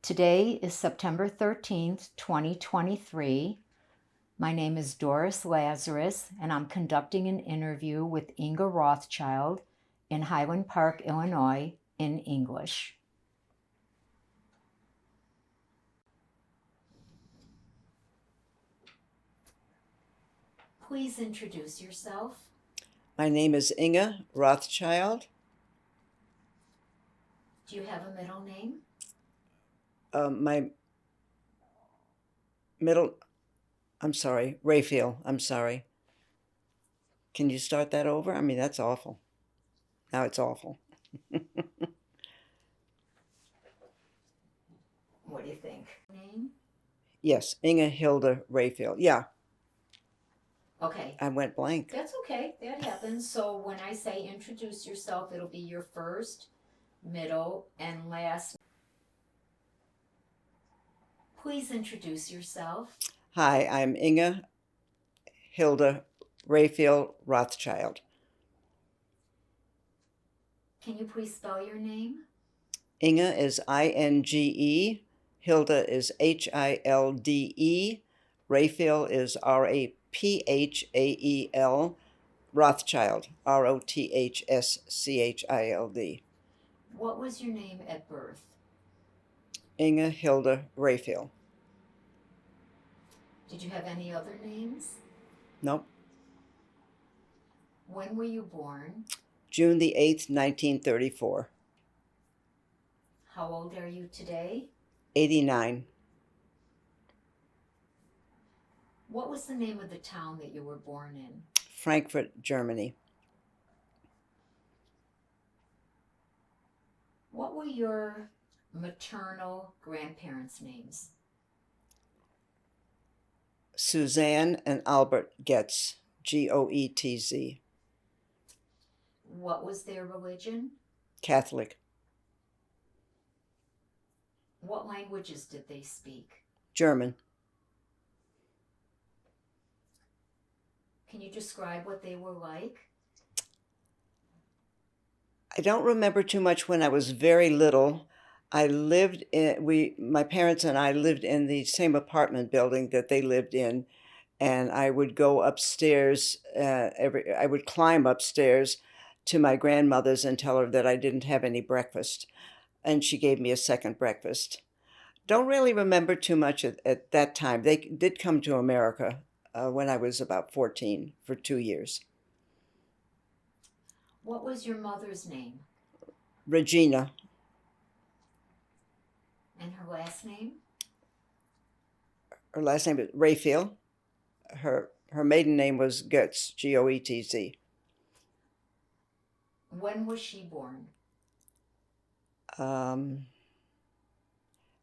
Today is September 13th, 2023. My name is Doris Lazarus, and I'm conducting an interview with Inga Rothschild in Highland Park, Illinois, in English. Please introduce yourself. My name is Inga Rothschild. Do you have a middle name? My middle, Raphael, I'm sorry. Can you start that over? I mean, that's awful. Now it's awful. What do you think? Name? Yes, Inga Hilda Raphael. Yeah, Okay. I went blank. That's okay. That happens. So when I say introduce yourself, it'll be your first, middle, and last. Please introduce yourself. Hi, I'm Inga Hilda Raphael Rothschild. Can you please spell your name? Inga is I-N-G-E. Hilda is H-I-L-D-E. Raphael is R-A-P-H-A-E-L. Rothschild, Rothschild. What was your name at birth? Inga Hilda Raphael. Did you have any other names? Nope. When were you born? June the 8th, 1934. How old are you today? 89. What was the name of the town that you were born in? Frankfurt, Germany. What were your maternal grandparents' names? Suzanne and Albert Goetz, Goetz. What was their religion? Catholic. What languages did they speak? German. Can you describe what they were like? I don't remember too much when I was very little. My parents and I lived in the same apartment building that they lived in, and I would go upstairs, I would climb upstairs to my grandmother's and tell her that I didn't have any breakfast, and she gave me a second breakfast. Don't really remember too much at that time. They did come to America when I was about 14 for 2 years. What was your mother's name? Regina. And her last name? Her last name is Raphael. Her maiden name was Goetz, Goetz. When was she born?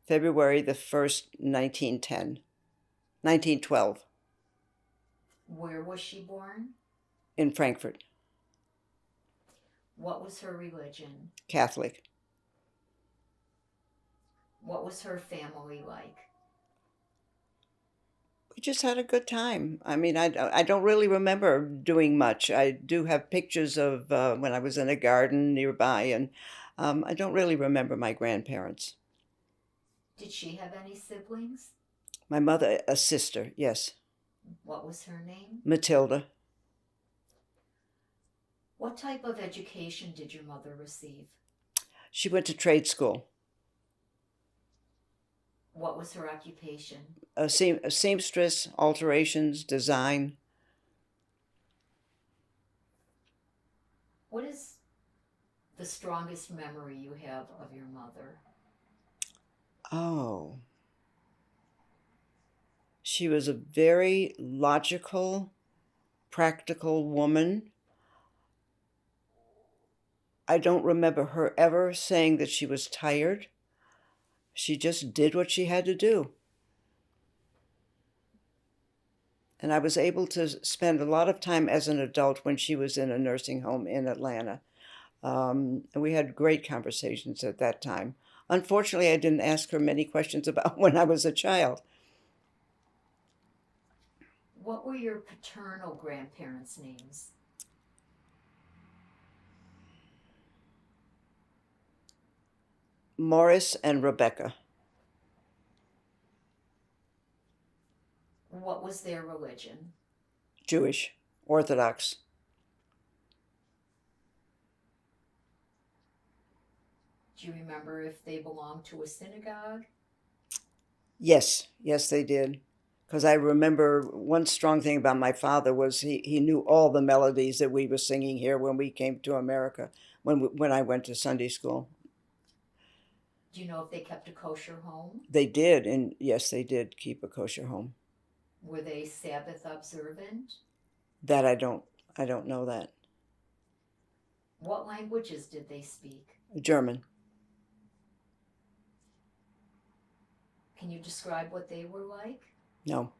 February the 1st, 1912. Where was she born? In Frankfurt. What was her religion? Catholic. What was her family like? We just had a good time. I mean, I don't really remember doing much. I do have pictures of when I was in a garden nearby, and I don't really remember my grandparents. Did she have any siblings? My mother, a sister, yes. What was her name? Matilda. What type of education did your mother receive? She went to trade school. What was her occupation? A seamstress, alterations, design. What is the strongest memory you have of your mother? Oh. She was a very logical, practical woman. I don't remember her ever saying that she was tired. She just did what she had to do. And I was able to spend a lot of time as an adult when she was in a nursing home in Atlanta. And we had great conversations at that time. Unfortunately, I didn't ask her many questions about when I was a child. What were your paternal grandparents' names? Morris and Rebecca. What was their religion? Jewish, Orthodox. Do you remember if they belonged to a synagogue? Yes, yes, they did. Because I remember one strong thing about my father was he knew all the melodies that we were singing here when we came to America, when I went to Sunday school. Do you know if they kept a kosher home? They did, and yes, they did keep a kosher home. Were they Sabbath observant? That I don't know that. What languages did they speak? German. Can you describe what they were like? No.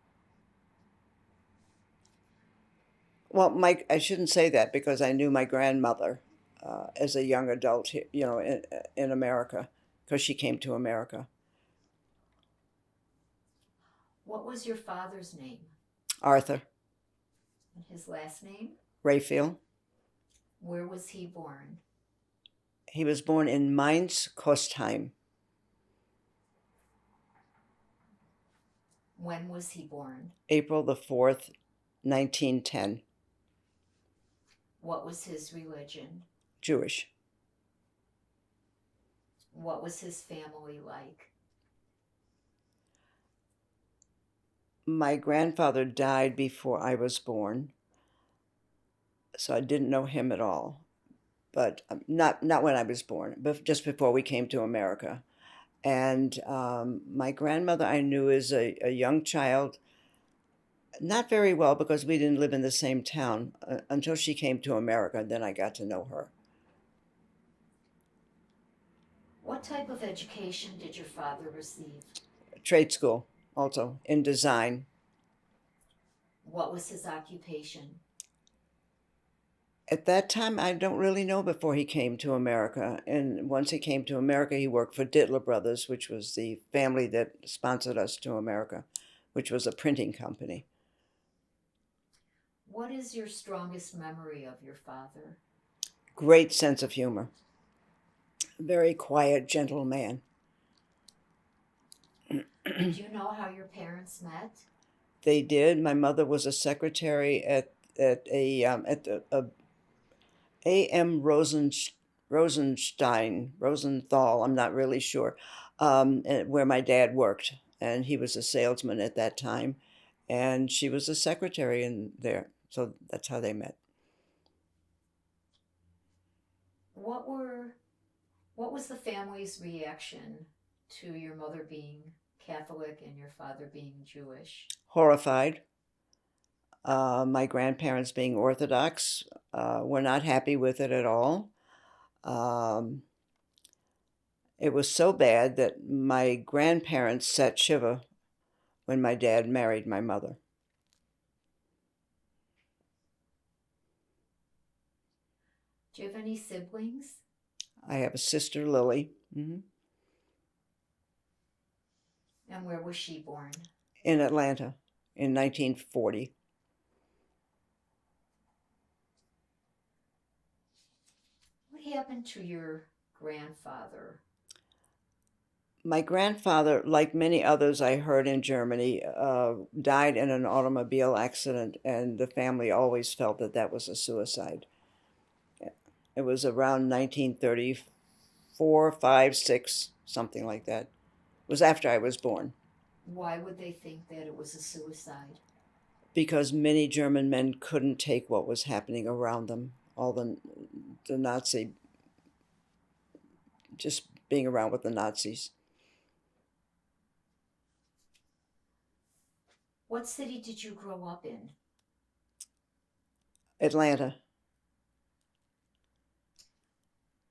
Well, Mike, I shouldn't say that because I knew my grandmother as a young adult, in America, because she came to America. What was your father's name? Arthur And his last name? Rayfield. Where was he born? He was born in Mainz, Kostheim, When was he born? April the 4th, 1910. What was his religion? Jewish. What was his family like? My grandfather died before I was born, so I didn't know him at all. But not when I was born, but just before we came to America. And my grandmother I knew as a young child, not very well because we didn't live in the same town until she came to America. Then I got to know her. What type of education did your father receive? Trade school, also in design. What was his occupation? At that time, I don't really know before he came to America. And once he came to America, he worked for Dittler Brothers, which was the family that sponsored us to America, which was a printing company. What is your strongest memory of your father? Great sense of humor. Very quiet, gentle man. Do you know how your parents met? They did. My mother was a secretary at a A.M. Rosenthal, I'm not really sure, where my dad worked. And he was a salesman at that time. And she was a secretary in there. So that's how they met. What were what was the family's reaction to your mother being Catholic and your father being Jewish? Horrified. My grandparents being Orthodox were not happy with it at all. Um, it was so bad that my grandparents sat Shiva when my dad married my mother. Do you have any siblings? I have a sister, Lily, And where was she born? in Atlanta in 1940. What happened to your grandfather? My grandfather, like many others I heard in Germany, died in an automobile accident, and the family always felt that that was a suicide. It was around 1934, 5, 6, something like that. It was after I was born, Why would they think that it was a suicide? because many German men couldn't take what was happening around them, all the Nazi, just being around with the Nazis. What city did you grow up in? Atlanta.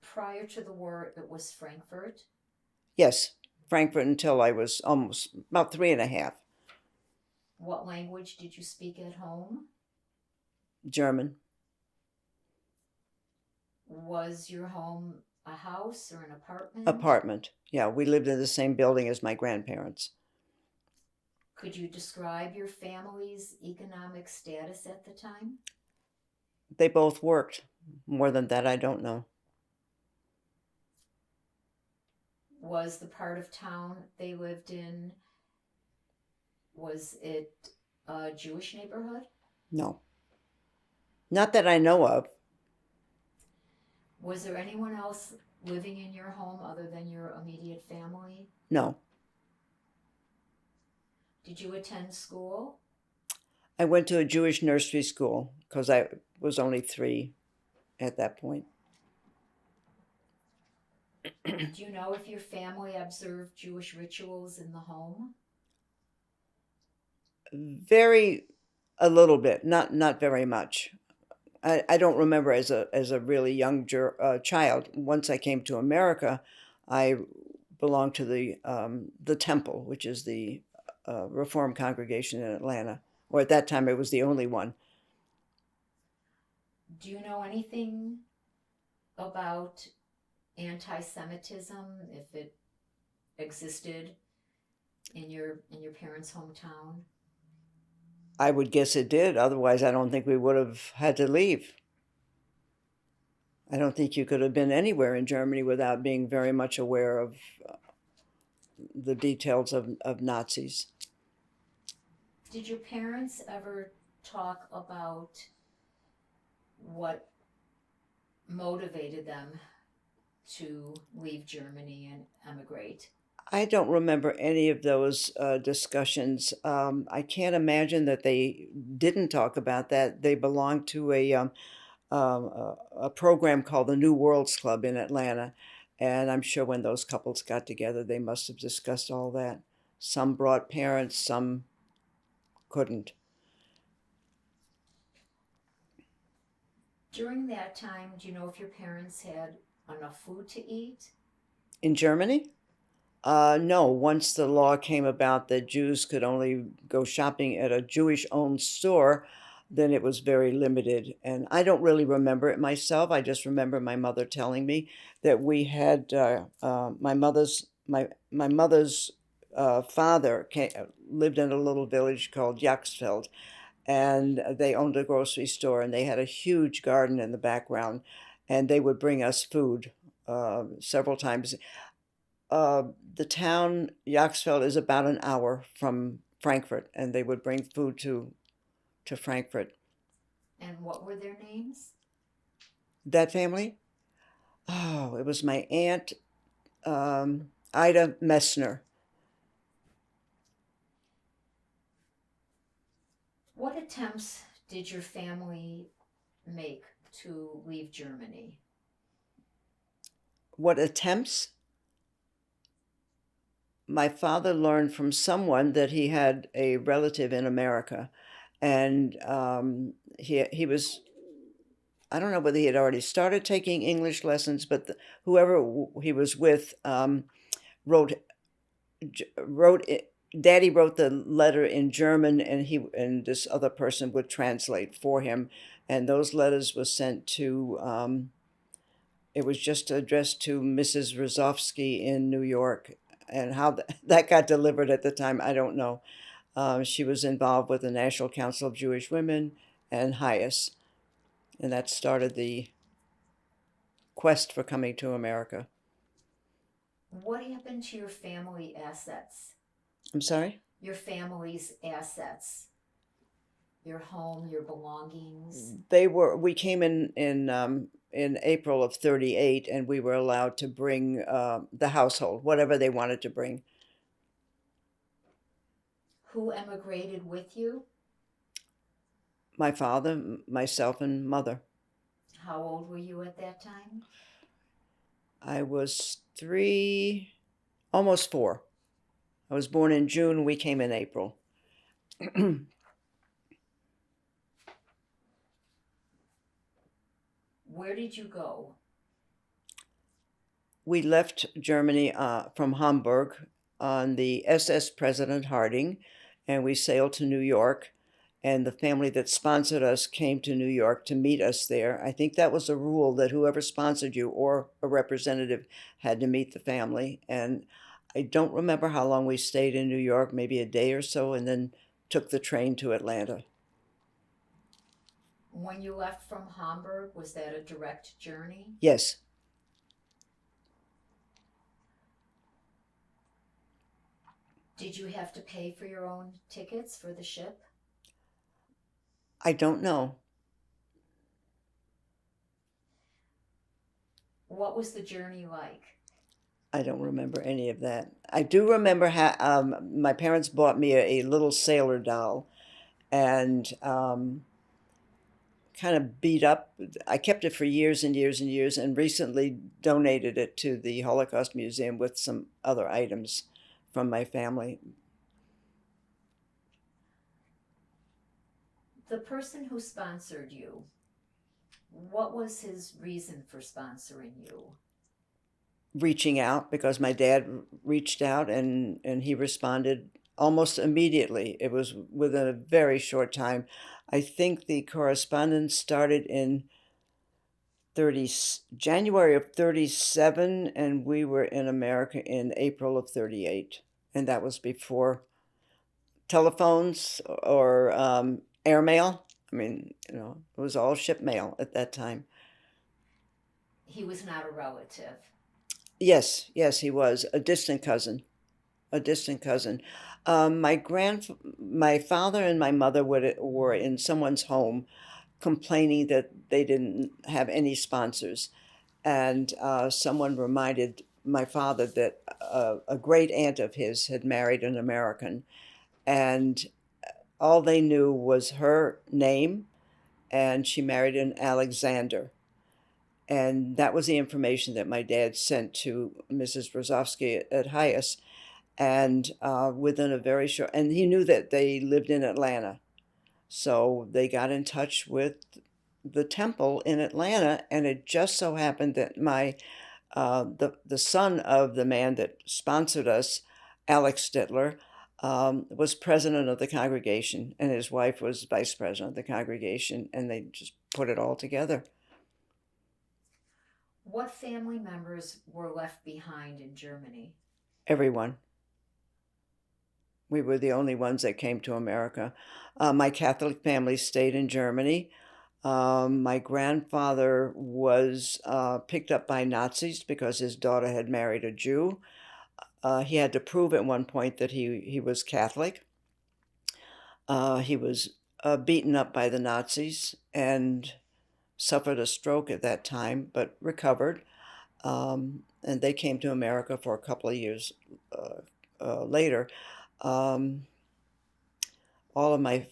Prior to the war, it was Frankfurt. Yes, Frankfurt until I was almost about 3.5. What language did you speak at home? German. Was your home a house or an apartment? Apartment. Yeah, we lived in the same building as my grandparents. Could you describe your family's economic status at the time? They both worked. More than that, I don't know. Was the part of town they lived in, was it a Jewish neighborhood? No. Not that I know of. Was there anyone else living in your home other than your immediate family? No. Did you attend school? I went to a Jewish nursery school because I was only 3 at that point. Do you know if your family observed Jewish rituals in the home? Very, a little bit, not very much. I don't remember as a really young child. Once I came to America, I belonged to the Temple, which is the Reform congregation in Atlanta. Or at that time, it was the only one. Do you know anything about anti Semitism, if it existed in your parents' hometown? I would guess it did. Otherwise, I don't think we would have had to leave. I don't think you could have been anywhere in Germany without being very much aware of the details of Nazis. Did your parents ever talk about what motivated them to leave Germany and emigrate? I don't remember any of those discussions. I can't imagine that they didn't talk about that. They belonged to a program called the New Worlds Club in Atlanta, and I'm sure when those couples got together, they must have discussed all that. Some brought parents, some couldn't. During that time, do you know if your parents had enough food to eat? In Germany? No, once the law came about that Jews could only go shopping at a Jewish owned store, then it was very limited. And I don't really remember it myself. I just remember my mother telling me that we had my mother's father lived in a little village called Jaxfeld, and they owned a grocery store, and they had a huge garden in the background, and they would bring us food several times. The town Jaxfeld is about an hour from Frankfurt, and they would bring food to Frankfurt. And what were their names? That family? Oh, it was my aunt Ida Messner. What attempts did your family make to leave Germany? What attempts? My father learned from someone that he had a relative in America, and he was, I don't know whether he had already started taking English lessons, but whoever he was with wrote wrote it. Daddy wrote the letter in German, and he and this other person would translate for him, and those letters were sent to. It was just addressed to Mrs. Rozovsky in New York, and how that got delivered at the time, I don't know. She was involved with the National Council of Jewish Women and HIAS, and that started the quest for coming to America. What happened to your family assets? I'm sorry? Your family's assets, your home, your belongings. We came in April of 38, and we were allowed to bring the household, whatever they wanted to bring. Who emigrated with you? My father, myself, and mother. How old were you at that time? I was 3, almost 4. I was born in June, we came in April. Where did you go? We left Germany from Hamburg on the SS President Harding, and we sailed to New York. And the family that sponsored us came to New York to meet us there. I think that was a rule that whoever sponsored you or a representative had to meet the family. And I don't remember how long we stayed in New York, maybe a day or so, and then took the train to Atlanta. When you left from Hamburg, was that a direct journey? Yes. Did you have to pay for your own tickets for the ship? I don't know. What was the journey like? I don't remember any of that. I do remember my parents bought me a little sailor doll, and kind of beat up. I kept it for years and years and years, and recently donated it to the Holocaust Museum with some other items from my family. The person who sponsored you, what was his reason for sponsoring you? Reaching out, because my dad reached out, and he responded almost immediately. It was within a very short time. I think the correspondence started in 30 January of 37, and we were in America in April of 38, and that was before telephones or airmail. I mean, it was all ship mail at that time. He was not a relative. Yes, yes, he was a distant cousin, a distant cousin. My father and my mother were in someone's home, complaining that they didn't have any sponsors, and someone reminded my father that a great aunt of his had married an American, and all they knew was her name, and she married an Alexander. And that was the information that my dad sent to Mrs. Rosovsky at Hyas. And within a very short, and he knew that they lived in Atlanta. So they got in touch with the temple in Atlanta, and it just so happened that the son of the man that sponsored us, Alex Stittler, was president of the congregation, and his wife was vice president of the congregation, and they just put it all together. What family members were left behind in Germany? Everyone. We were the only ones that came to America. My Catholic family stayed in Germany. My grandfather was picked up by Nazis because his daughter had married a Jew. He had to prove at one point that he was Catholic. He was beaten up by the Nazis and suffered a stroke at that time, but recovered. And they came to America for a couple of years later. Um, all of my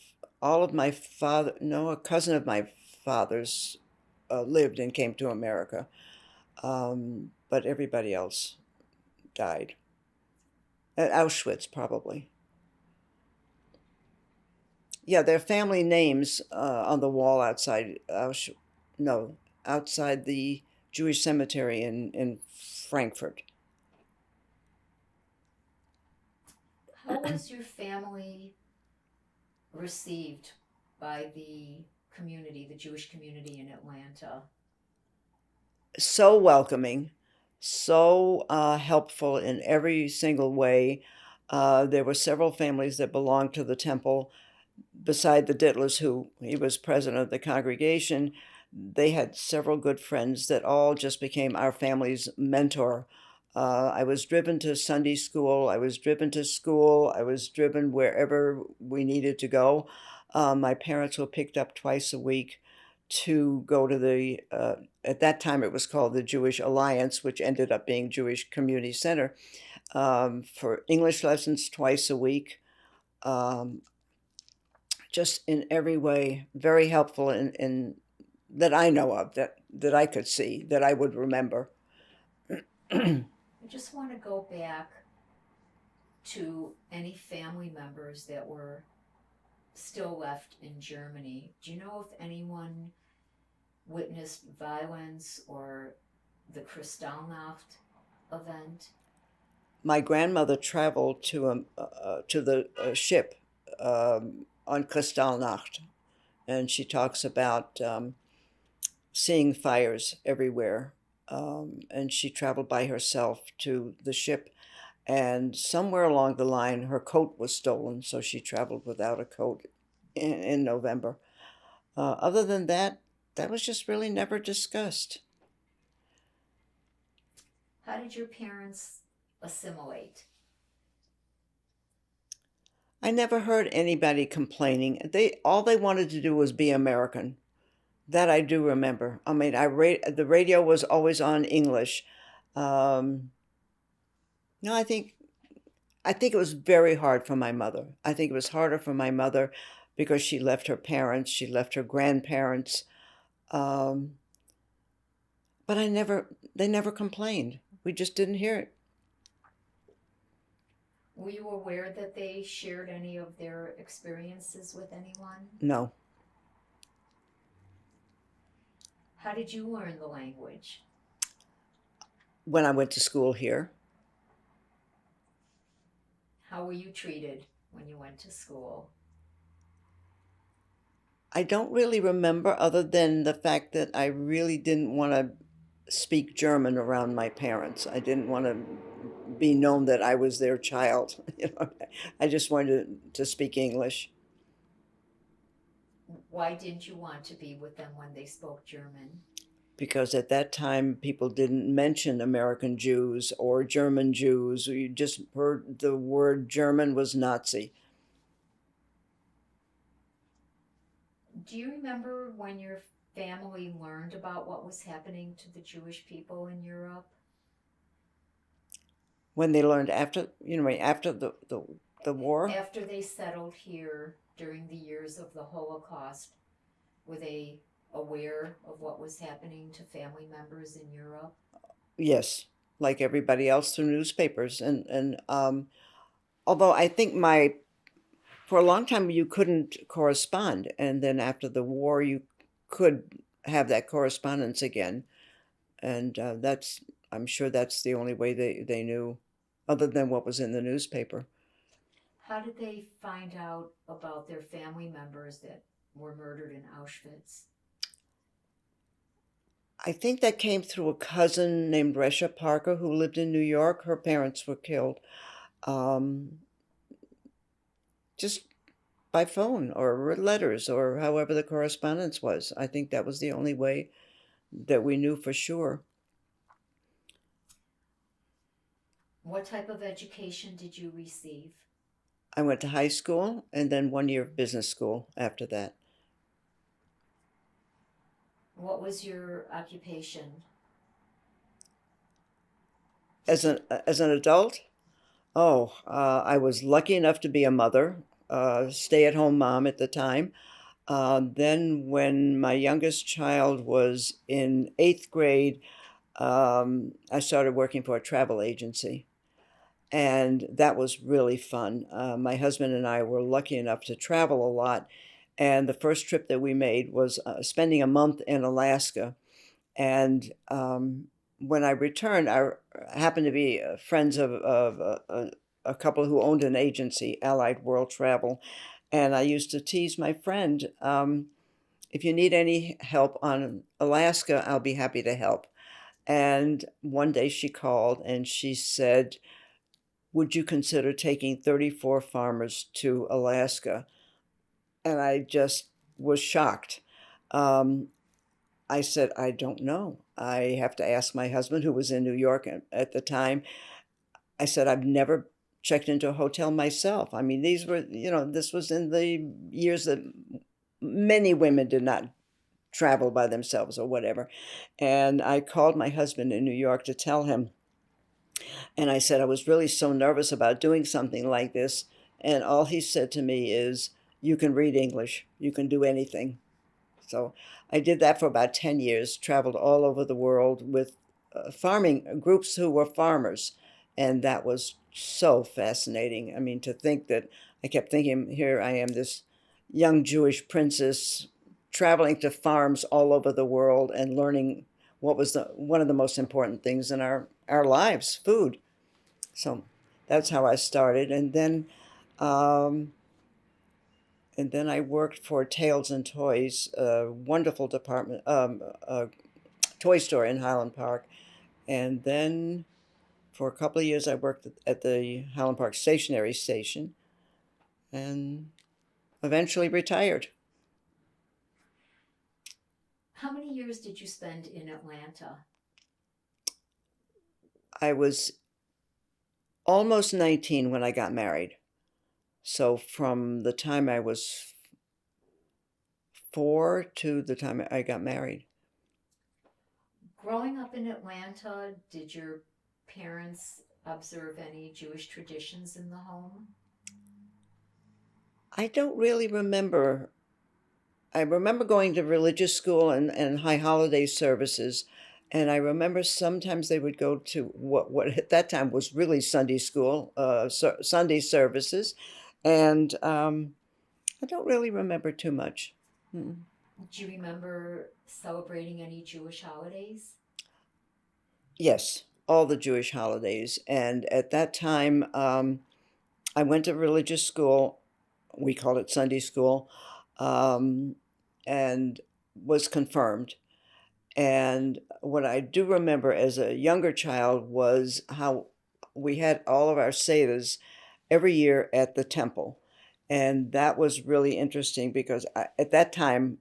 father, no, a cousin of my father's lived and came to America, but everybody else died at Auschwitz, probably. Yeah, their family names on the wall outside no, outside the Jewish cemetery in Frankfurt. How was your family received by the community, the Jewish community in Atlanta? So welcoming, so helpful in every single way. There were several families that belonged to the temple beside the Dittlers, who he was president of the congregation. They had several good friends that all just became our family's mentor. I was driven to Sunday school. I was driven to school. I was driven wherever we needed to go. My parents were picked up twice a week to go to at that time it was called the Jewish Alliance, which ended up being Jewish Community Center, for English lessons twice a week. Um, just in every way, very helpful in that I know of, that I could see, that I would remember. I just want to go back to any family members that were still left in Germany. Do you know if anyone witnessed violence or the Kristallnacht event? My grandmother traveled to the ship on Kristallnacht, and she talks about seeing fires everywhere. And she traveled by herself to the ship, and somewhere along the line, her coat was stolen, so she traveled without a coat in November. Other than that, that was just really never discussed. How did your parents assimilate? I never heard anybody complaining. All they wanted to do was be American. That I do remember. I mean, the radio was always on English. Um, no, I think it was very hard for my mother. I think it was harder for my mother because she left her parents, she left her grandparents. Um, but they never complained. We just didn't hear it. Were you aware that they shared any of their experiences with anyone? No. How did you learn the language? When I went to school here, How were you treated when you went to school? I don't really remember other than the fact that I really didn't want to speak German around my parents. I didn't want to be known that I was their child. I just wanted to speak English Why didn't you want to be with them when they spoke German? because at that time people didn't mention American Jews or German Jews. You just heard the word German was Nazi. Do you remember when your family learned about what was happening to the Jewish people in Europe? When they learned after, after the war, After they settled here during the years of the Holocaust, were they aware of what was happening to family members in Europe? yes, like everybody else through newspapers. Although I think for a long time you couldn't correspond, and then after the war you could have that correspondence again, and I'm sure that's the only way they knew, other than what was in the newspaper. How did they find out about their family members that were murdered in Auschwitz? I think that came through a cousin named Resha Parker who lived in New York. Her parents were killed, um, just by phone or letters or however the correspondence was. I think that was the only way that we knew for sure. What type of education did you receive? I went to high school and then 1 year of business school after that. What was your occupation? As an adult, oh, I was lucky enough to be a mother, stay-at-home mom at the time. Then, when my youngest child was in 8th grade, I started working for a travel agency, and that was really fun. My husband and I were lucky enough to travel a lot, and the first trip that we made was spending a month in Alaska. And when I returned, I happened to be friends of a couple who owned an agency, Allied World Travel, and I used to tease my friend, if you need any help on Alaska, I'll be happy to help. And one day she called and she said, would you consider taking 34 farmers to Alaska? And I just was shocked. Um, I said, I don't know. I have to ask my husband, who was in New York at the time. I said, I've never checked into a hotel myself. I mean, this was in the years that many women did not travel by themselves or whatever. And I called my husband in New York to tell him. And I said, I was really so nervous about doing something like this. And all he said to me is, you can read English, you can do anything. So I did that for about 10 years, traveled all over the world with farming groups who were farmers. And that was so fascinating. I mean, to think that I kept thinking, here I am, this young Jewish princess traveling to farms all over the world and learning what was one of the most important things in our lives, food. So that's how I started. Um, and then I worked for Tales and Toys, a wonderful toy store in Highland Park. And then for a couple of years, I worked at the Highland Park Stationery Station and eventually retired. How many years did you spend in Atlanta? I was almost 19 when I got married. So from the time I was 4 to the time I got married. Growing up in Atlanta, did your parents observe any Jewish traditions in the home? I don't really remember. I remember going to religious school and high holiday services. And I remember sometimes they would go to what at that time was really Sunday school, Sunday services. And I don't really remember too much. Mm. Do you remember celebrating any Jewish holidays? Yes, all the Jewish holidays. And at that time, I went to religious school. We called it Sunday school, um, and was confirmed. And what I do remember as a younger child was how we had all of our Seder's every year at the temple. And that was really interesting because at that time,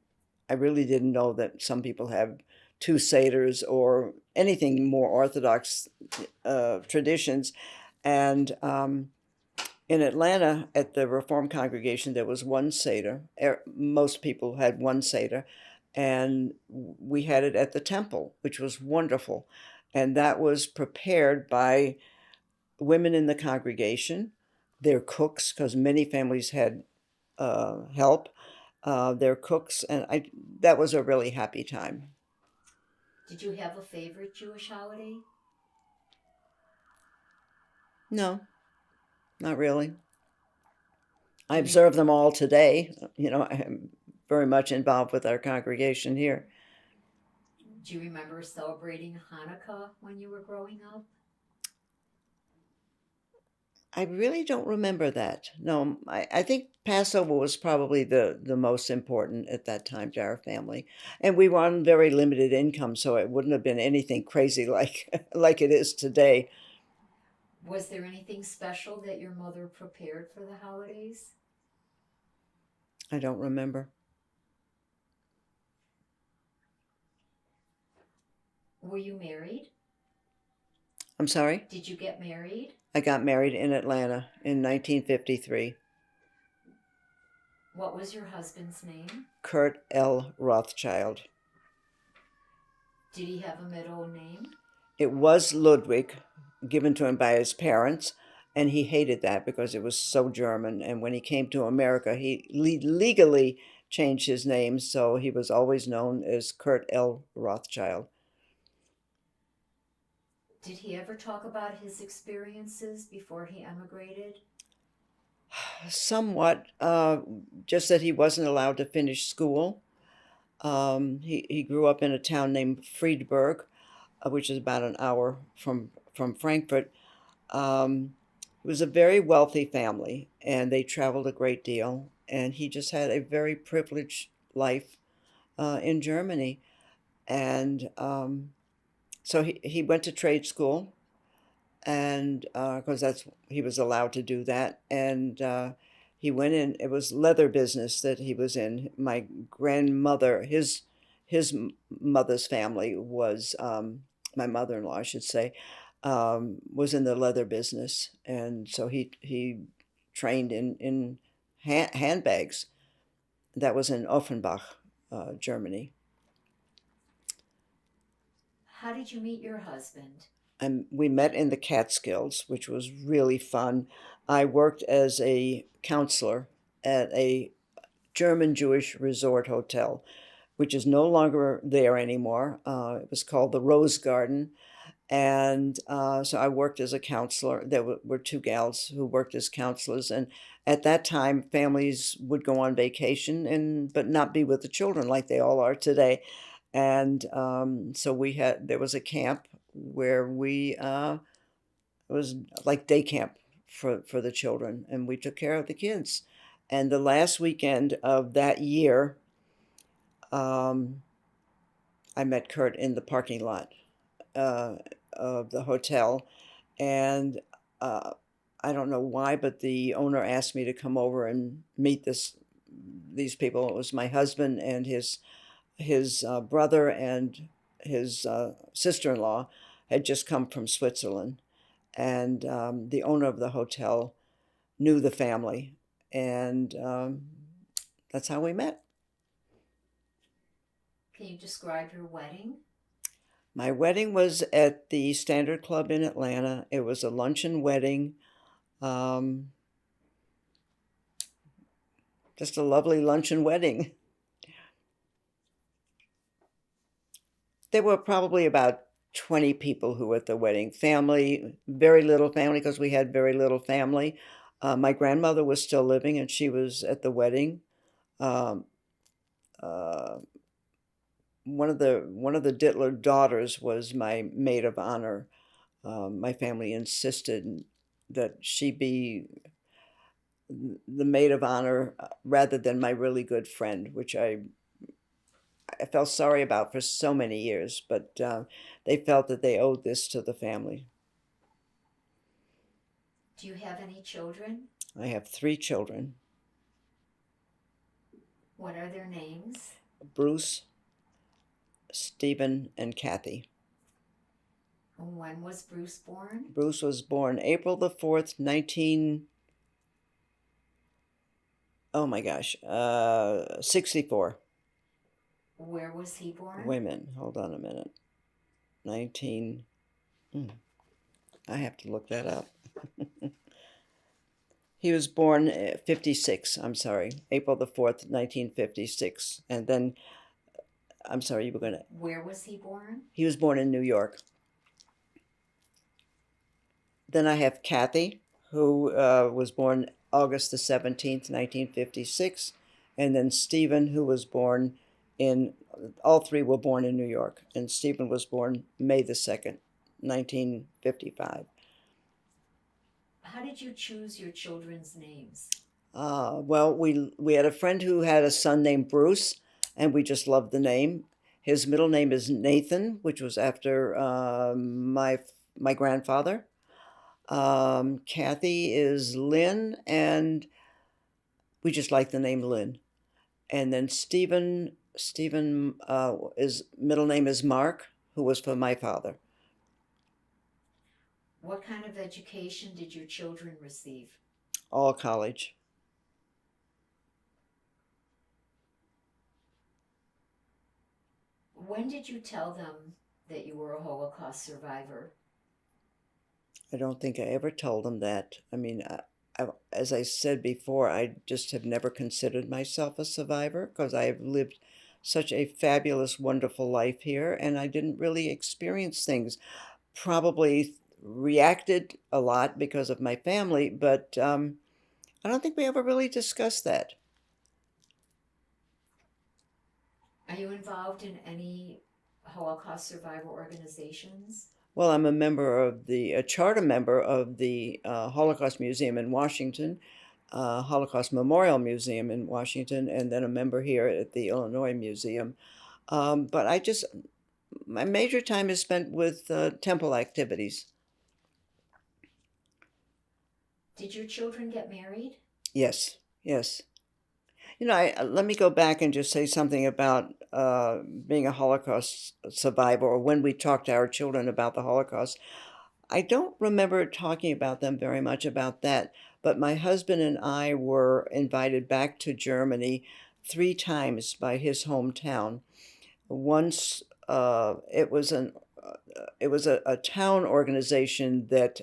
I really didn't know that some people have two Seder's or anything more Orthodox traditions. And in Atlanta, at the Reform congregation, there was one Seder. Most people had one Seder, and we had it at the temple, which was wonderful. And that was prepared by women in the congregation, their cooks, because many families had help, their cooks, and that was a really happy time. Did you have a favorite Jewish holiday? No, not really. I Do you observe them all today. I'm very much involved with our congregation here. do you remember celebrating Hanukkah when you were growing up? I really don't remember that. No, I think Passover was probably the most important at that time to our family. And we were on very limited income, so it wouldn't have been anything crazy like like it is today. Was there anything special that your mother prepared for the holidays? I don't remember. Were you married? I'm sorry? Did you get married? I got married in Atlanta in 1953. What was your husband's name? Kurt L. Rothschild. Did he have a middle name? It was Ludwig, given to him by his parents, and he hated that because it was so German. And when he came to America, he legally changed his name, so he was always known as Kurt L. Rothschild. Did he ever talk about his experiences before he emigrated? Somewhat, just that he wasn't allowed to finish school. He grew up in a town named Friedberg, which is about an hour from Frankfurt. Um, it was a very wealthy family, and they traveled a great deal. And he just had a very privileged life in Germany. And so he went to trade school, and because that's he was allowed to do that, and he went in. It was leather business that he was in. My grandmother, his mother's family was my mother-in-law, I should say, was in the leather business, and so he trained in handbags. That was in Offenbach, Germany. How did you meet your husband? And we met in the Catskills, which was really fun. I worked as a counselor at a German Jewish resort hotel, which is no longer there anymore. It was called the Rose Garden. And so I worked as a counselor. There were two gals who worked as counselors. And at that time, families would go on vacation but not be with the children like they all are today. And so there was a camp where it was like day camp for the children, and we took care of the kids. And the last weekend of that year, um, I met Kurt in the parking lot uh, of the hotel, and uh, I don't know why, but the owner asked me to come over and meet these people. It was my husband and his brother and his sister-in-law had just come from Switzerland, and the owner of the hotel knew the family, and that's how we met. Can you describe your wedding? My wedding was at the Standard Club in Atlanta. It was a luncheon wedding. Um, just a lovely luncheon wedding. There were probably about 20 people who were at the wedding. Family, very little family because we had very little family. My grandmother was still living and she was at the wedding. Um, uh, one of the Dittler daughters was my maid of honor. My family insisted that she be the maid of honor rather than my really good friend, which I felt sorry about for so many years, but they felt that they owed this to the family. Do you have any children? I have 3 children: What are their names? Bruce, Stephen, and Kathy. When was Bruce born? Bruce was born April the 4th, 19, oh my gosh, 64. Where was he born? Wait a minute, hold on a minute. 19, I have to look that up. He was born 56, I'm sorry, April the 4th, 1956. And then, I'm sorry, you were going to. Where was he born? He was born in New York. Then I have Kathy, who was born August the 17th, 1956. And then Stephen, who was born all 3 were born in New York. And Stephen was born May the 2nd, 1955. How did you choose your children's names? Well, we had a friend who had a son named Bruce, and we just loved the name. His middle name is Nathan, which was after my grandfather. Kathy is Lynn, and we just like the name Lynn. And then Stephen his middle name is Mark, who was for my father. What kind of education did your children receive? All college. When did you tell them that you were a Holocaust survivor? I don't think I ever told them that. I mean, as I said before, I just have never considered myself a survivor because I have lived such a fabulous, wonderful life here, and I didn't really experience things. Probably reacted a lot because of my family, but I don't think we ever really discussed that. Are you involved in any Holocaust survivor organizations? Well, I'm a charter member of the Holocaust Museum in Washington, Holocaust Memorial Museum in Washington, and then a member here at the Illinois Museum. But my major time is spent with temple activities. Did your children get married? Yes, yes. Let me go back and just say something about being a Holocaust survivor, or when we talk to our children about the Holocaust. I don't remember talking about them very much about that, but my husband and I were invited back to Germany 3 times by his hometown. Once it was a town organization that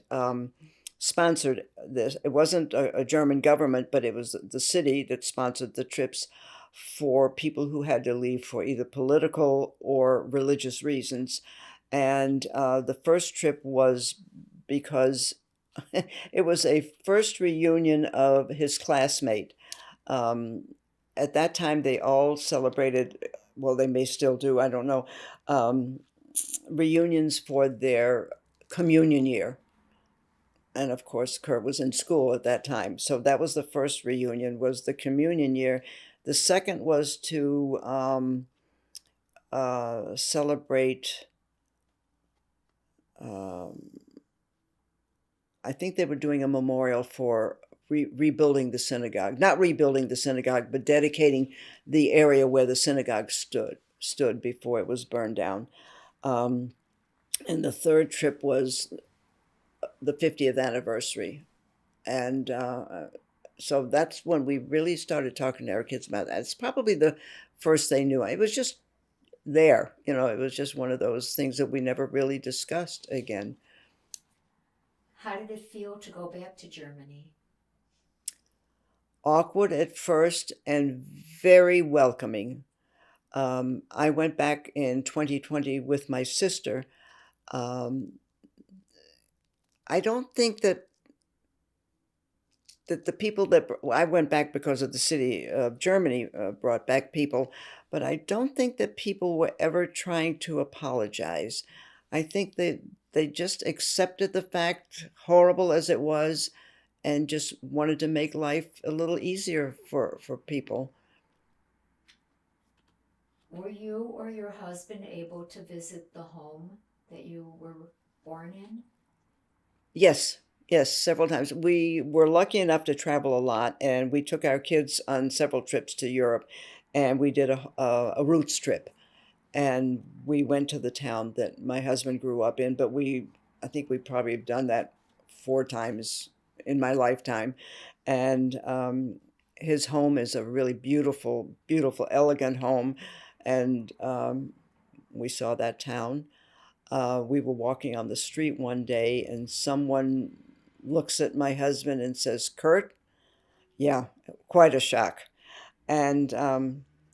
sponsored this. It wasn't a German government, but it was the city that sponsored the trips for people who had to leave for either political or religious reasons. And the first trip was because it was a first reunion of his classmate. Um, at that time, they all celebrated, well, they may still do, I don't know, um, reunions for their communion year. And of course, Kurt was in school at that time. So that was the first reunion, was the communion year. The second was to celebrate, um, I think they were doing a memorial for rebuilding the synagogue. Not rebuilding the synagogue, but dedicating the area where the synagogue stood before it was burned down. Um, and the third trip was the 50th anniversary. And So that's when we really started talking to our kids about that. It's probably the first they knew. It was just there, it was just one of those things that we never really discussed again. How did it feel to go back to Germany? Awkward at first and very welcoming. I went back in 2020 with my sister. Um, I don't think that the people that I went back because of the city of Germany brought back people, but I don't think that people were ever trying to apologize. I think that they just accepted the fact, horrible as it was, and just wanted to make life a little easier for people. Were you or your husband able to visit the home that you were born in? Yes, yes, several times. We were lucky enough to travel a lot, and we took our kids on several trips to Europe, and we did a roots trip. And we went to the town that my husband grew up in, but I think we probably have done that 4 times in my lifetime. And his home is a really beautiful, beautiful, elegant home, and we saw that town. We were walking on the street one day, and someone looks at my husband and says, "Kurt?" Yeah, quite a shock. And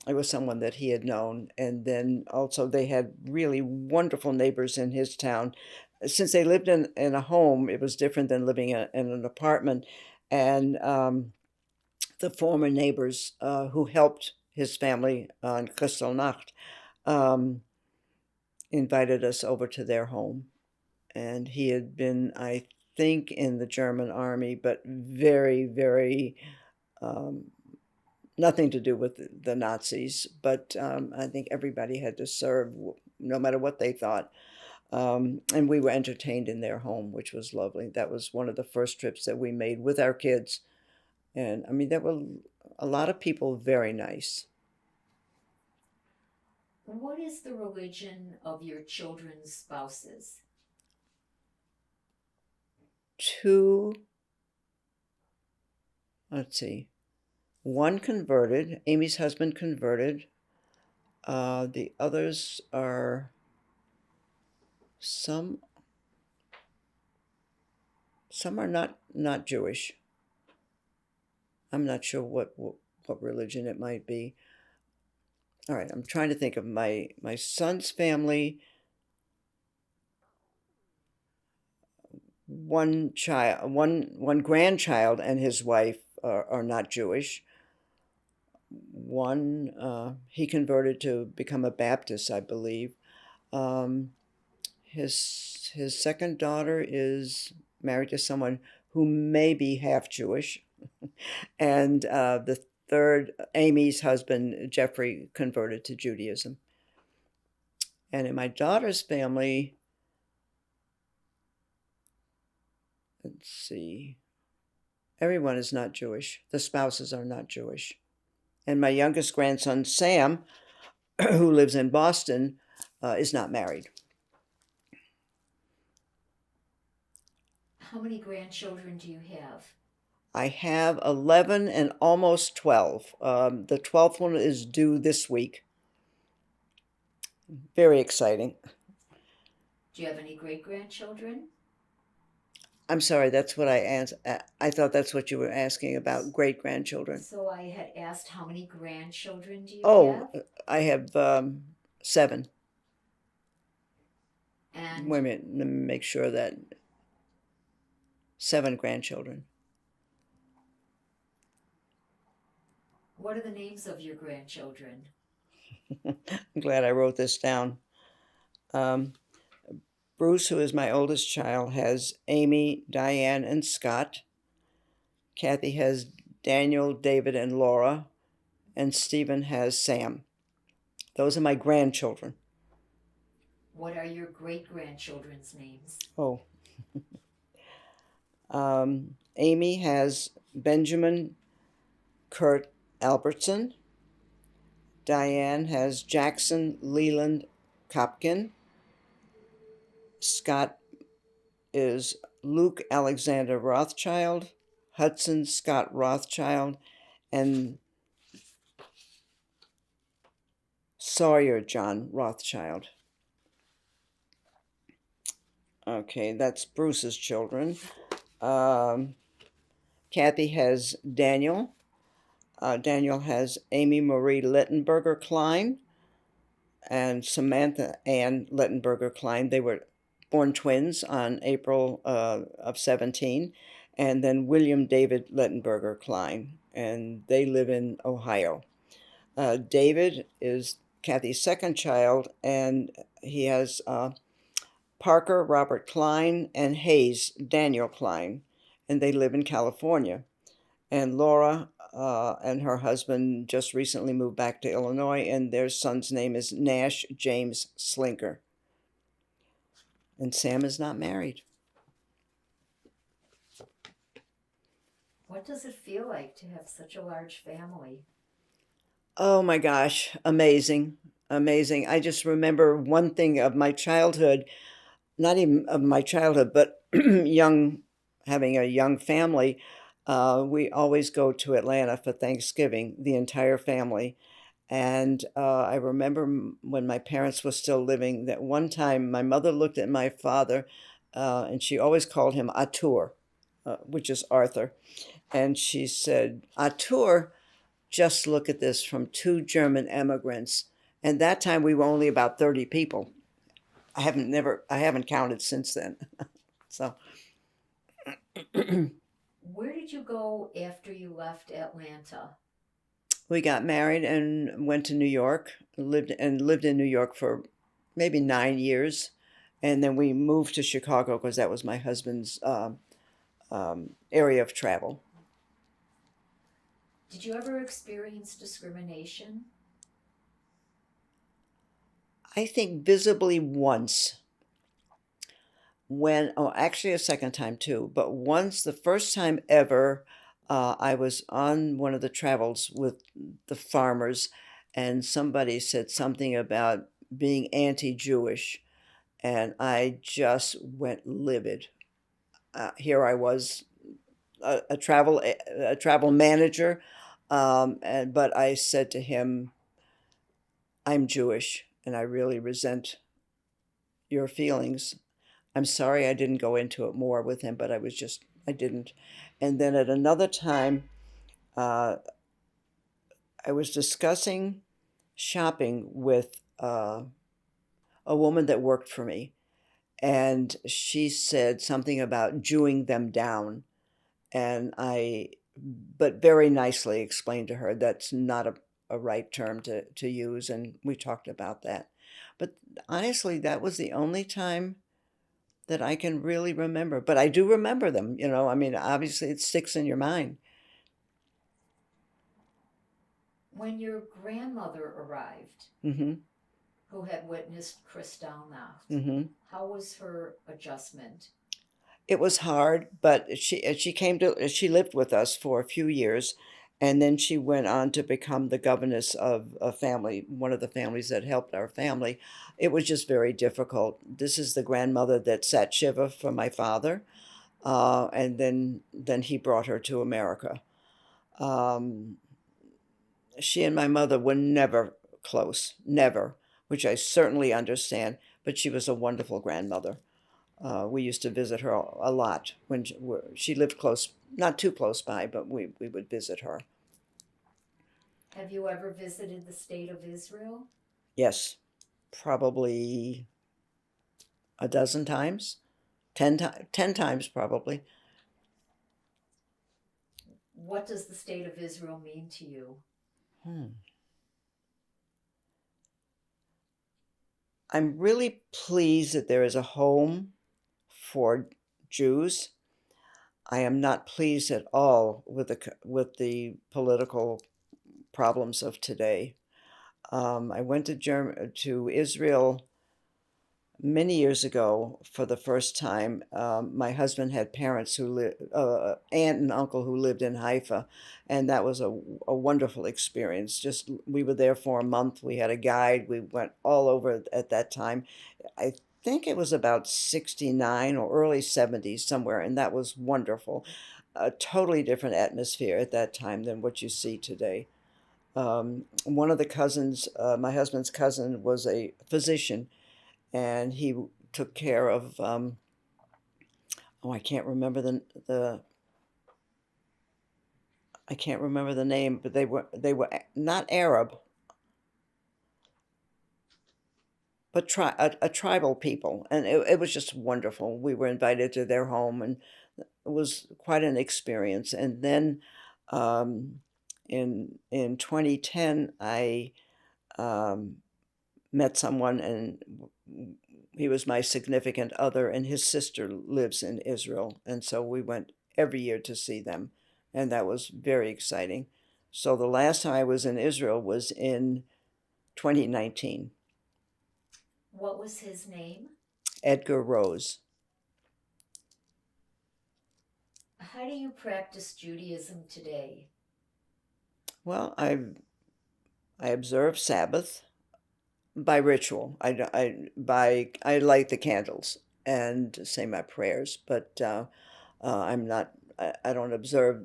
it was someone that he had known. And then also, they had really wonderful neighbors in his town. Since they lived in a home, it was different than living in an apartment. And the former neighbors who helped his family on Kristallnacht um, invited us over to their home. And he had been, I think, in the German army, but very, very um, nothing to do with the Nazis. But I think everybody had to serve, no matter what they thought. And we were entertained in their home, which was lovely. That was one of the first trips that we made with our kids. And I mean, there were a lot of people very nice. What is the religion of your children's spouses? Two, let's see, one converted, Amy's husband converted. The others are some some are not Jewish. I'm not sure what religion it might be. All right, I'm trying to think of my son's family. One grandchild and his wife are not Jewish. One he converted to become a Baptist, I believe. Um, his second daughter is married to someone who may be half Jewish, and the third, Amy's husband, Jeffrey, converted to Judaism. And in my daughter's family, let's see, everyone is not Jewish. The spouses are not Jewish. And my youngest grandson, Sam, who lives in Boston, is not married. How many grandchildren do you have? I have 11 and almost 12. The 12th one is due this week. Very exciting. Do you have any great grandchildren? I'm sorry, that's what I asked. I thought that's what you were asking about great grandchildren. So I had asked, how many grandchildren do you Oh, have? I have 7. And Wait a minute, let me make sure that 7 grandchildren. what are the names of your grandchildren? I'm glad I wrote this down. Um, Bruce, who is my oldest child, has Amy, Diane, and Scott. Kathy has Daniel, David, and Laura. And Stephen has Sam. Those are my grandchildren. What are your great grandchildren's names? Oh, Amy has Benjamin Kurt Albertson. Diane has Jackson Leland Kopkin. Scott is Luke Alexander Rothschild. Hudson Scott Rothschild, and Sawyer John Rothschild. Okay, that's Bruce's children. Um, Kathy has Daniel. Daniel has Amy Marie Lettenberger Klein and Samantha Ann Lettenberger Klein. They were born twins on April of 17. And then William David Lettenberger Klein, and they live in Ohio. David is Kathy's second child, and he has Parker Robert Klein and Hayes Daniel Klein, and they live in California. And Laura and her husband just recently moved back to Illinois, and their son's name is Nash James Slinker. And Sam is not married. What does it feel like to have such a large family? Oh my gosh, amazing, amazing. I just remember one thing of my childhood, not even of my childhood, but having a young family. We always go to Atlanta for Thanksgiving, the entire family. And I remember when my parents were still living, that one time my mother looked at my father, and she always called him Artur, which is Arthur. And she said, Artur, just look at this, from two German immigrants. And that time we were only about 30 people. I haven't counted since then. So Where did you go after you left Atlanta? we got married and went to New York, lived in New York for maybe 9 years. And then we moved to Chicago because that was my husband's area of travel. Did you ever experience discrimination? I think visibly once, actually a second time too, but once, the first time ever, I was on one of the travels with the farmers, and somebody said something about being anti-Jewish, and I just went livid. Here I was, a travel manager, but I said to him, "I'm Jewish, and I really resent your feelings. I'm sorry I didn't go into it more with him, but I didn't." And then at another time, uh, I was discussing shopping with a woman that worked for me, and she said something about Jewing them down. And but very nicely explained to her that's not a right term to use, and we talked about that. But honestly, that was the only time that I can really remember. But I do remember them, I mean, obviously it sticks in your mind. When your grandmother arrived, Mm-hmm. who had witnessed Kristallnacht, Mm-hmm. how was her adjustment? It was hard, but she lived with us for a few years, and then she went on to become the governess of a family, one of the families that helped our family. It was just very difficult. This is the grandmother that sat Shiva for my father, and then he brought her to America. Um, she and my mother were never close, never, which I certainly understand, but she was a wonderful grandmother. We used to visit her a lot when she lived close, not too close by, but we would visit her. Have you ever visited the state of Israel? Yes, probably a dozen times, 10 times probably. What does the state of Israel mean to you? I'm really pleased that there is a home for Jews. I am not pleased at all with the political problems of today. I went to Israel many years ago for the first time. My husband had parents aunt and uncle who lived in Haifa, and that was a wonderful experience. Just we were there for a month. We had a guide. We went all over at that time. I think it was about 69 or early 70s somewhere, and that was wonderful. a totally different atmosphere at that time than what you see today. One of the cousins, my husband's cousin, was a physician, and he took care of. Oh, the I can't remember the name, but they were not Arab, but a tribal people, and it was just wonderful. We were invited to their home, and it was quite an experience. And then, um, in 2010, I um, met someone, and he was my significant other, and his sister lives in Israel, and so we went every year to see them, and that was very exciting. So the last time I was in Israel was in 2019. What was his name? Edgar Rose. How do you practice Judaism today? Well, I observe Sabbath by ritual. I light the candles and say my prayers, but I'm not. I don't observe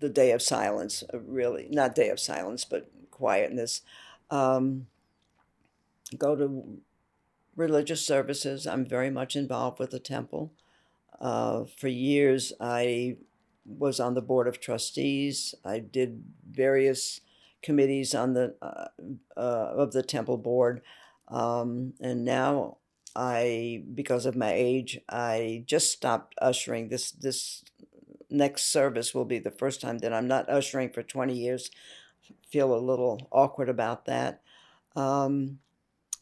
the day of silence. Really, not day of silence, but quietness. Um, go to religious services. I'm very much involved with the temple. For years, I was on the board of trustees. I did various committees on the of the temple board, and now because of my age, I just stopped ushering. This next service will be the first time that I'm not ushering for 20 years. Feel a little awkward about that. Um,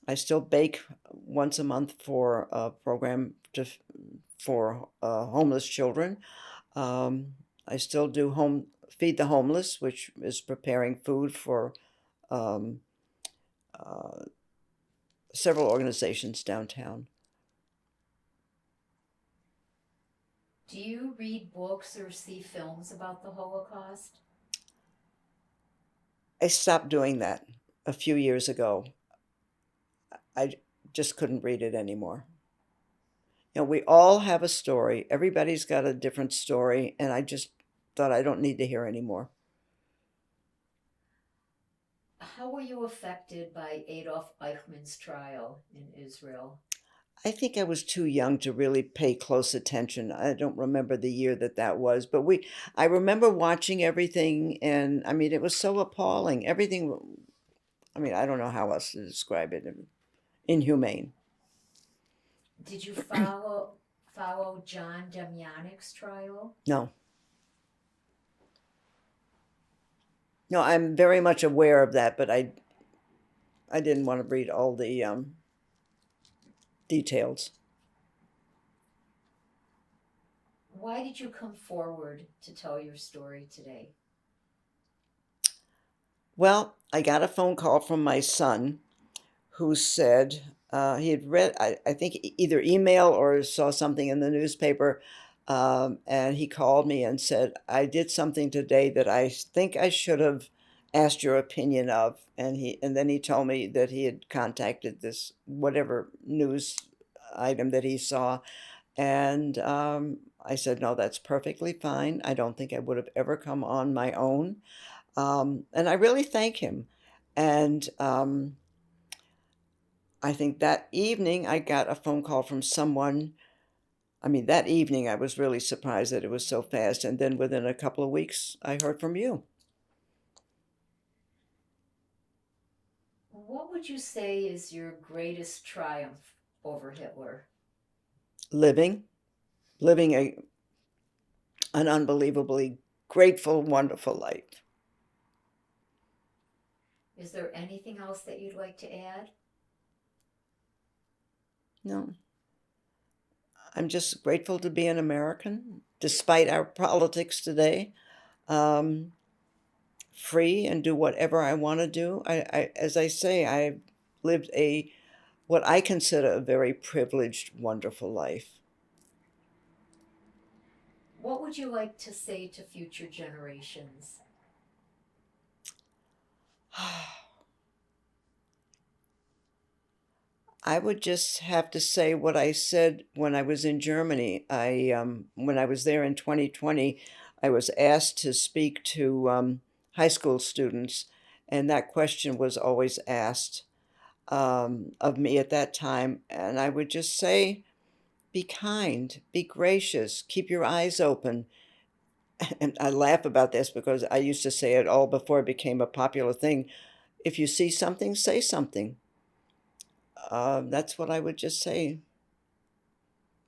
I still bake once a month for a program for homeless children. I still do home feed the homeless, which is preparing food for um, uh, several organizations downtown. Do you read books or see films about the Holocaust? I stopped doing that a few years ago. I just couldn't read it anymore. We all have a story. Everybody's got a different story, and I just thought I don't need to hear anymore. How were you affected by Adolf Eichmann's trial in Israel? I think I was too young to really pay close attention. I don't remember the year that was, but I remember watching everything, and I mean, it was so appalling. Everything, I mean, I don't know how else to describe it. Inhumane. Did you follow John Demyanik's trial? No, no, I'm very much aware of that, but I didn't want to read all the details. Why did you come forward to tell your story today? Well, I got a phone call from my son who said he had read, I think, either email or saw something in the newspaper. And he called me and said, I did something today that I think I should have asked your opinion of. And then he told me that he had contacted this whatever news item that he saw. And I said, no, that's perfectly fine. I don't think I would have ever come on my own. And I really thank him. And I think that evening I got a phone call from someone. I mean, that evening I was really surprised that it was so fast. And then within a couple of weeks, I heard from you. What would you say is your greatest triumph over Hitler? Living, living an unbelievably grateful, wonderful life. Is there anything else that you'd like to add? No, I'm just grateful to be an American, despite our politics today. Um, Free and do whatever I want to do. As I say, I've lived what I consider a very privileged, wonderful life. What would you like to say to future generations? I would just have to say what I said when I was in Germany. When I was there in 2020, I was asked to speak to high school students, and that question was always asked of me at that time. And I would just say, be kind, be gracious, keep your eyes open. And I laugh about this because I used to say it all before it became a popular thing. If you see something, say something. That's what I would just say.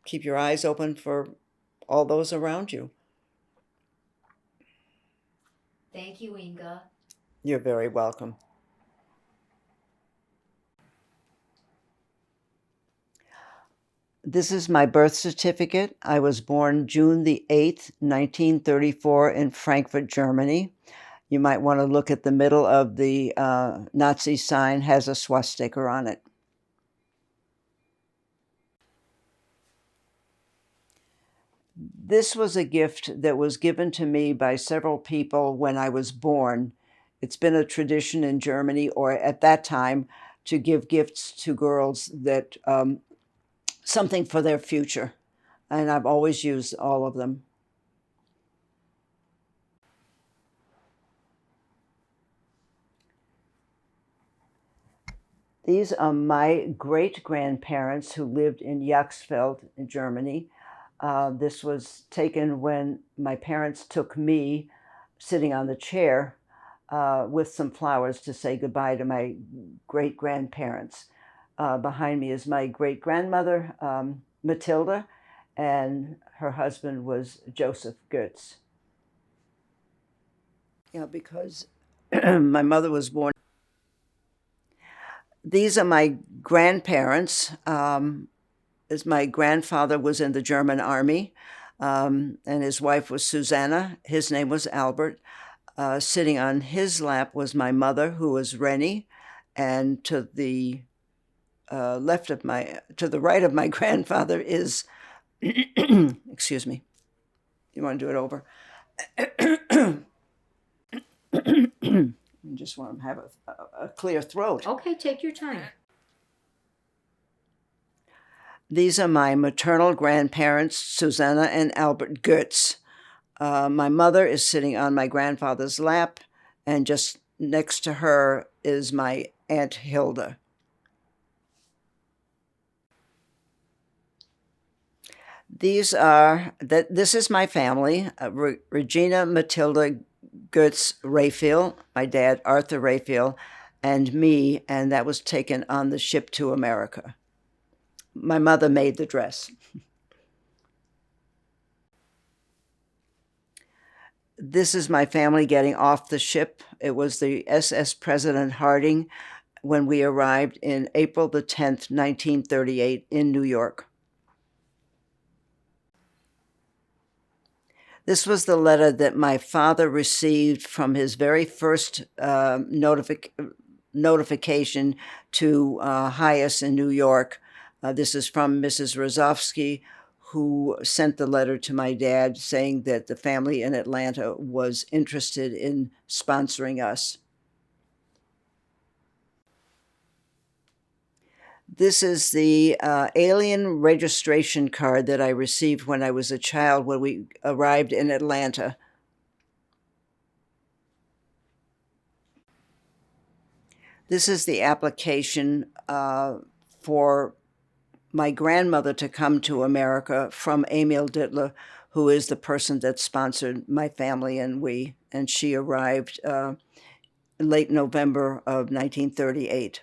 Keep your eyes open for all those around you. Thank you, Inga. You're very welcome. This is my birth certificate. I was born June the 8th, 1934 in Frankfurt, Germany. You might want to look at the middle of the Nazi sign, has a swastika on it. This was a gift that was given to me by several people when I was born. It's been a tradition in Germany, or at that time, to give gifts to girls that something for their future. And I've always used all of them. These are my great-grandparents who lived in Yaxfeld in Germany. This was taken when my parents took me sitting on the chair with some flowers to say goodbye to my great-grandparents. Behind me is my great-grandmother, Matilda, and her husband was Joseph Goetz. Yeah, because my mother was born. These are my grandparents. As my grandfather was in the German army, and his wife was Susanna. His name was Albert. Sitting on his lap was my mother, who was Rennie, and to the right of my grandfather is, excuse me. You want to do it over? I just want to have a clear throat. Okay, take your time. These are my maternal grandparents, Susanna and Albert Goetz. My mother is sitting on my grandfather's lap, and just next to her is my Aunt Hilda. This is my family, Regina Matilda Goetz Raphael, my dad Arthur Raphael, and me, and that was taken on the ship to America. My mother made the dress. This is my family getting off the ship. It was the SS President Harding when we arrived in April the 10th, 1938 in New York. This was the letter that my father received from his very first notification to Hyas in New York. This is from Mrs. Rozovsky, who sent the letter to my dad saying that the family in Atlanta was interested in sponsoring us. This is the alien registration card that I received when I was a child when we arrived in Atlanta. This is the application for my grandmother to come to America from Emil Dittler, who is the person that sponsored my family and she arrived late November of 1938.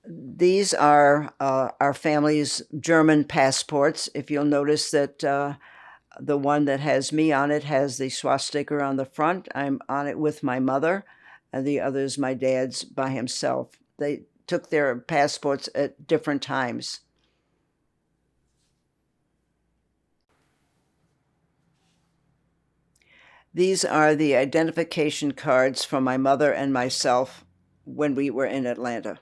These are our family's German passports. If you'll notice that the one that has me on it has the swastika on the front. I'm on it with my mother, and the other is my dad's by himself. They took their passports at different times. These are the identification cards for my mother and myself when we were in Atlanta.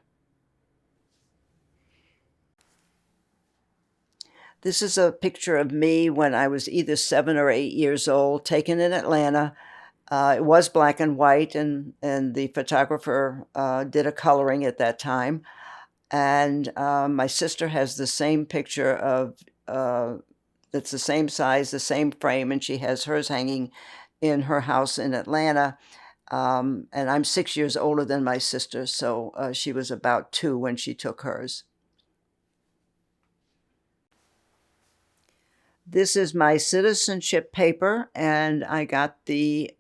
This is a picture of me when I was either 7 or 8 years old, taken in Atlanta. It was black and white, and the photographer did a coloring at that time. And my sister has the same picture of that's the same size, the same frame, and she has hers hanging in her house in Atlanta. And I'm 6 years older than my sister, so she was about 2 when she took hers. This is my citizenship paper, and I got the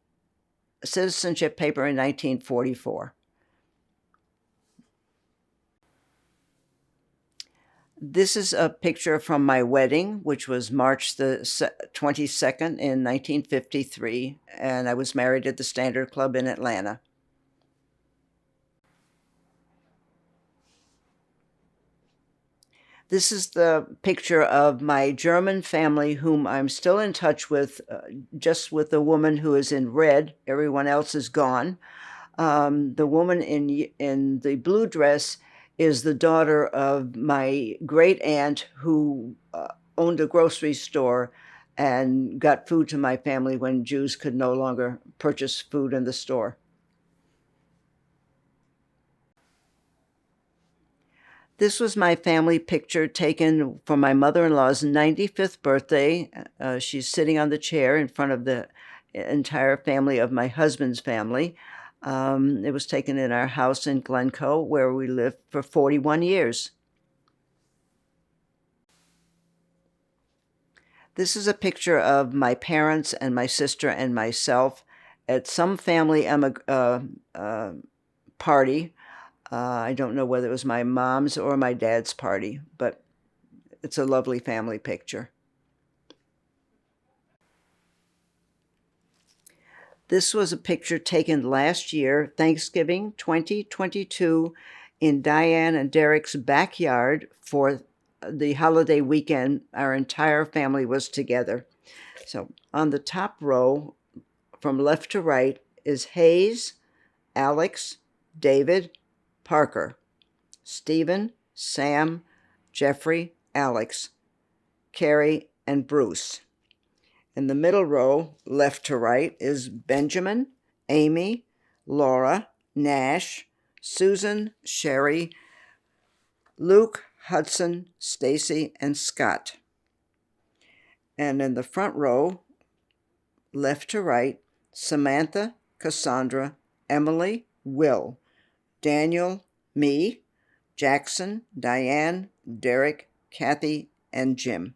citizenship paper in 1944. This is a picture from my wedding, which was March the 22nd in 1953, and I was married at the Standard Club in Atlanta. This is the picture of my German family, whom I'm still in touch with, just with the woman who is in red. Everyone else is gone. The woman in the blue dress is the daughter of my great aunt who owned a grocery store and got food to my family when Jews could no longer purchase food in the store. This was my family picture taken for my mother-in-law's 95th birthday. She's sitting on the chair in front of the entire family of my husband's family. It was taken in our house in Glencoe, where we lived for 41 years. This is a picture of my parents and my sister and myself at some family party. I don't know whether it was my mom's or my dad's party, but it's a lovely family picture. This was a picture taken last year, Thanksgiving 2022, in Diane and Derek's backyard for the holiday weekend. Our entire family was together. So on the top row, from left to right, is Hayes, Alex, David, Parker, Stephen, Sam, Jeffrey, Alex, Carrie, and Bruce. In the middle row, left to right, is Benjamin, Amy, Laura, Nash, Susan, Sherry, Luke, Hudson, Stacy, and Scott. And in the front row, left to right, Samantha, Cassandra, Emily, Will, Daniel, me, Jackson, Diane, Derek, Kathy, and Jim.